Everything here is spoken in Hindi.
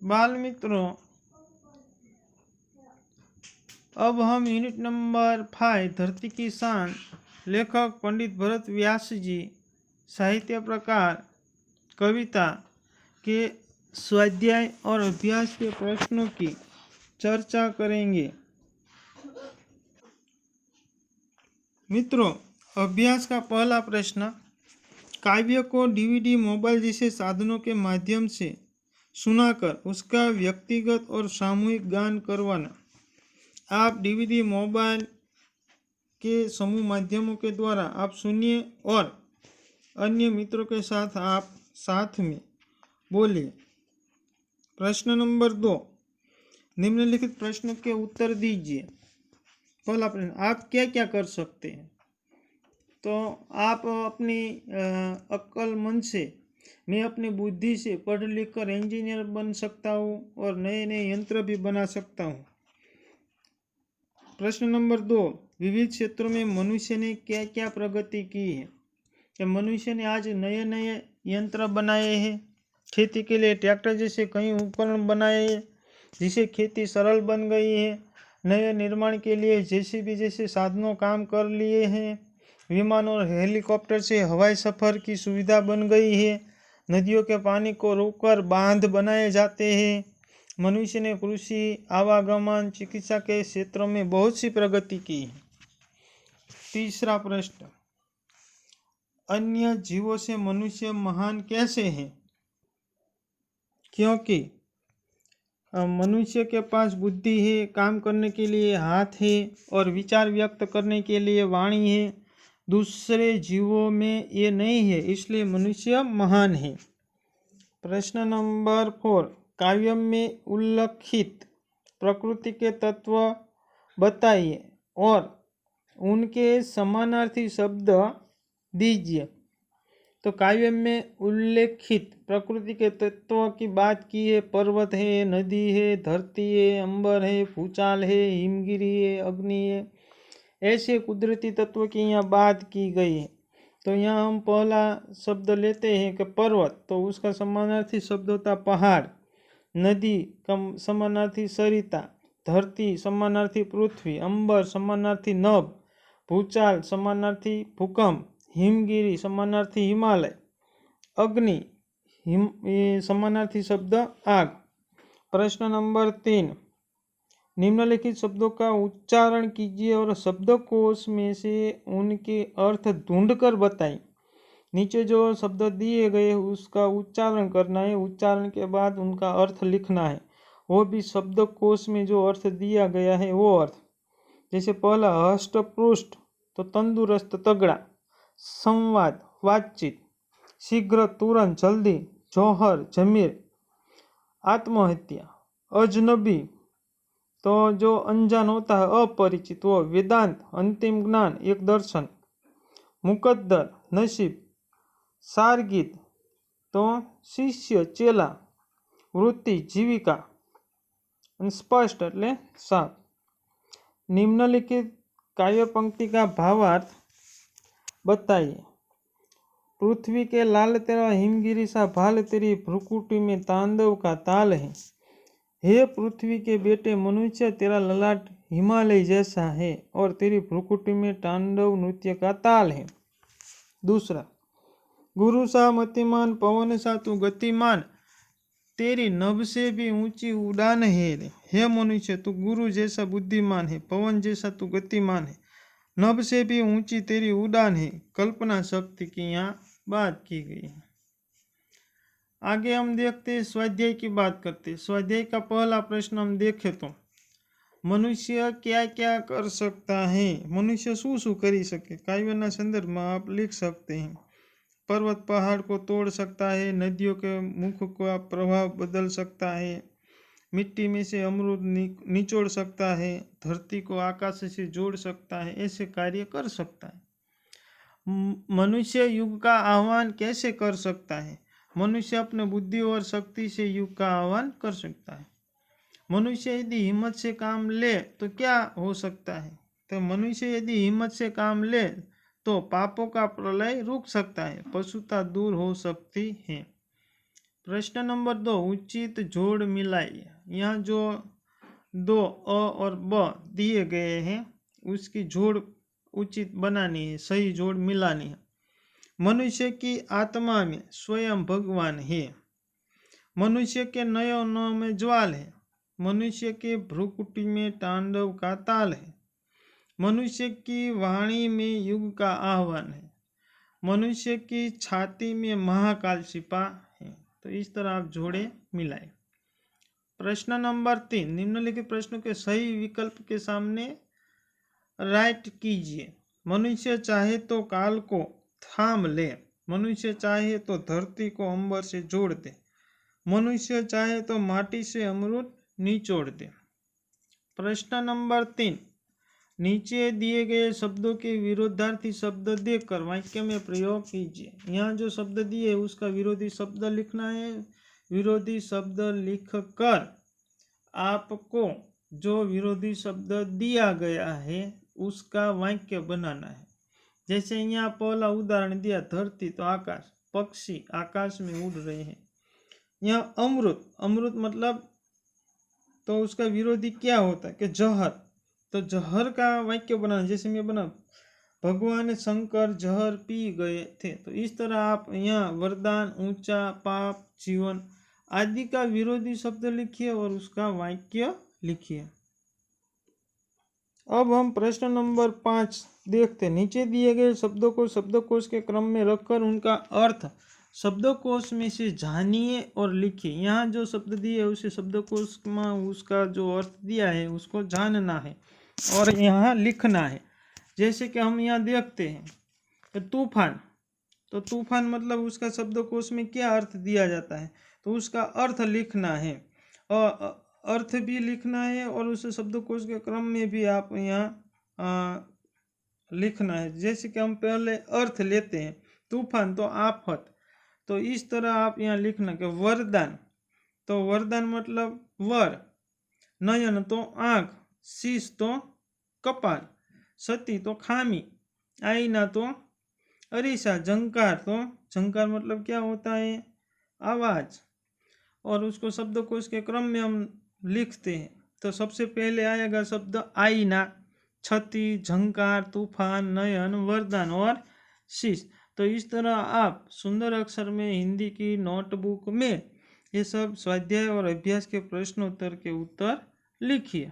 बाल मित्रों, अब हम यूनिट नंबर 5 धरती की शान, लेखक पंडित भरत व्यास जी, साहित्य प्रकार कविता के स्वाध्याय और अभ्यास के प्रश्नों की चर्चा करेंगे। मित्रों, अभ्यास का पहला प्रश्न, काव्य को डीवीडी मोबाइल जैसे साधनों के माध्यम से सुनाकर उसका व्यक्तिगत और सामूहिक गान करवाना। आप डीवीडी मोबाइल के समूह माध्यमों के द्वारा आप सुनिए और अन्य मित्रों के साथ आप साथ में बोलिए। प्रश्न नंबर 2, निम्नलिखित प्रश्न के उत्तर दीजिए। पहला प्रश्न, आप क्या क्या कर सकते हैं? तो आप अपनी अक्ल मन से, मैं अपनी बुद्धि से पढ़ लिख कर इंजीनियर बन सकता हूँ और नए नए यंत्र भी बना सकता हूँ। प्रश्न नंबर 2, विविध क्षेत्रों में मनुष्य ने क्या क्या प्रगति की है? कि मनुष्य ने आज नए नए यंत्र बनाए हैं, खेती के लिए ट्रैक्टर जैसे कई उपकरण बनाए हैं जिससे खेती सरल बन गई है। नए निर्माण के लिए जेसीबी जैसे साधनों काम कर लिए हैं। विमान और हेलीकॉप्टर से हवाई सफ़र की सुविधा बन गई है। नदियों के पानी को रोककर बांध बनाए जाते हैं। मनुष्य ने कृषि, आवागमन, चिकित्सा के क्षेत्रों में बहुत सी प्रगति की है। तीसरा प्रश्न, अन्य जीवों से मनुष्य महान कैसे है? क्योंकि मनुष्य के पास बुद्धि है, काम करने के लिए हाथ है और विचार व्यक्त करने के लिए वाणी है। दूसरे जीवों में ये नहीं है, इसलिए मनुष्य महान है। प्रश्न नंबर 4, काव्य में उल्लिखित प्रकृति के तत्व बताइए और उनके समानार्थी शब्द दीजिए। तो काव्य में उल्लेखित प्रकृति के तत्वों की बात की है। पर्वत है, नदी है, धरती है, अंबर है, भूचाल है, हिमगिरी है, अग्नि है। ऐसे कुदरती तत्व की यहाँ बात की गई है। तो यहाँ हम पहला शब्द लेते हैं कि पर्वत, तो उसका समानार्थी शब्द होता पहाड़। नदी का समानार्थी सरिता। धरती समानार्थी पृथ्वी। अंबर समानार्थी नभ। भूचाल समानार्थी भूकंप। हिमगिरी समानार्थी हिमालय। अग्नि समानार्थी शब्द आग। प्रश्न नंबर 3, निम्नलिखित शब्दों का उच्चारण कीजिए और शब्दकोश में से उनके अर्थ ढूंढकर बताएं। नीचे जो शब्द दिए गए उसका उच्चारण करना है, उच्चारण के बाद उनका अर्थ लिखना है, वो भी शब्दकोश में जो अर्थ दिया गया है वो अर्थ। जैसे पहला हष्ट पृष्ठ, तो तंदुरुस्त, तगड़ा। संवाद, बातचीत। शीघ्र, तुरंत, जल्दी। जौहर, जमीर। आत्महत्या। अजनबी, तो जो अनजान होता है, अपरिचित, वो। वेदांत, अंतिम ज्ञान, एक दर्शन। मुकद्दर, नसीब। सारगीत, तो शिष्य, चेला। वृत्ति, जीविका। स्पष्ट એટલે साफ। निम्नलिखित काव्य पंक्ति का भावार्थ बताइए। पृथ्वी के लाल तेरा हिमगिरी सा भाल, तेरी भ्रुकुटी में तांडव का ताल है। हे पृथ्वी के बेटे मनुष्य, तेरा ललाट हिमालय जैसा है और तेरी भ्रुकुटी में तांडव नृत्य का ताल है। दूसरा, गुरु सा मतिमान, पवन सा तू गतिमान, तेरी नभ से भी ऊंची उड़ान है। हे मनुष्य, तू गुरु जैसा बुद्धिमान है, पवन जैसा तू गतिमान है, नभ से भी ऊंची तेरी उड़ान है। कल्पना शक्ति की यहाँ बात की गई है। आगे हम देखते हैं, स्वाध्याय की बात करते हैं। स्वाध्याय का पहला प्रश्न हम देखें तो, मनुष्य क्या क्या कर सकता है? मनुष्य शू शू करी सके? काव्यना संदर्भ में आप लिख सकते हैं। पर्वत पहाड़ को तोड़ सकता है, नदियों के मुख का प्रभाव बदल सकता है, मिट्टी में से अमरूद निचोड़ सकता है, धरती को आकाश से जोड़ सकता है, ऐसे कार्य कर सकता है। मनुष्य युग का आह्वान कैसे कर सकता है? मनुष्य अपने बुद्धि और शक्ति से युग का आह्वान कर सकता है। मनुष्य यदि हिम्मत से काम ले तो क्या हो सकता है? तो मनुष्य यदि हिम्मत से काम ले तो पापों का प्रलय रुक सकता है, पशुता दूर हो सकती है। प्रश्न नंबर 2, उचित जोड़ मिलाइए। यहाँ जो 2 अ और ब दिए गए हैं उसकी जोड़ उचित बनानी है, सही जोड़ मिलानी है। मनुष्य की आत्मा में स्वयं भगवान है। मनुष्य के नयनों में ज्वाल है। मनुष्य के भ्रुकुटी में तांडव का ताल है। मनुष्य की वाणी में युग का आह्वान है। मनुष्य की छाती में महाकाल छिपा है। तो इस तरह आप जोड़े मिलाए। प्रश्न नंबर 3, निम्नलिखित प्रश्नों के सही विकल्प के सामने राइट कीजिए। मनुष्य चाहे तो काल को थाम ले। मनुष्य चाहे तो धरती को अंबर से जोड़ दे। मनुष्य चाहे तो माटी से अमृत निचोड़ दे। प्रश्न नंबर 3, नीचे दिए गए शब्दों के विरोधार्थी शब्द देकर वाक्य में प्रयोग कीजिए। यहाँ जो शब्द दिए उसका विरोधी शब्द लिखना है। विरोधी शब्द लिखकर आपको जो विरोधी शब्द दिया गया है उसका वाक्य बनाना है। जैसे यहाँ पहला उदाहरण दिया धरती तो आकाश, पक्षी आकाश में उड़ रहे हैं। यहाँ अमृत, अमृत मतलब तो उसका विरोधी क्या होता है कि जहर, तो जहर का वाक्य बनाना। जैसे मैं बना भगवान शंकर जहर पी गए थे। तो इस तरह आप यहाँ वरदान, ऊंचा, पाप, जीवन आदि का विरोधी शब्द लिखिए और उसका वाक्य लिखिए। अब हम प्रश्न नंबर 5 देखते हैं। नीचे दिए गए शब्दों को शब्दकोश के क्रम में रखकर उनका अर्थ शब्दकोश में से जानिए और लिखिए। यहाँ जो शब्द दिए उसे शब्दकोश में उसका जो अर्थ दिया है उसको जानना है और यहाँ लिखना है। जैसे कि हम यहाँ देखते हैं तूफान, तो तूफान मतलब उसका शब्दकोश में क्या अर्थ दिया जाता है तो उसका अर्थ लिखना है और अर्थ भी लिखना है और उस शब्दकोश के क्रम में भी आप यहाँ लिखना है। जैसे कि हम पहले अर्थ लेते हैं तूफान तो आफत, तो इस तरह आप यहाँ लिखना कि वरदान, तो वरदान मतलब वर, नयन तो आँख, शीश तो कपाल, सती तो खामी, आईना तो अरीसा, झंकार तो झंकार मतलब क्या होता है आवाज, और उसको शब्दकोश के क्रम में हम लिखते हैं। तो सबसे पहले आएगा शब्द आईना, छती, झंकार, तूफान, नयन, वरदान और शीश। तो इस तरह आप सुंदर अक्षर में हिंदी की नोटबुक में ये सब स्वाध्याय और अभ्यास के प्रश्नोत्तर के उत्तर लिखिए।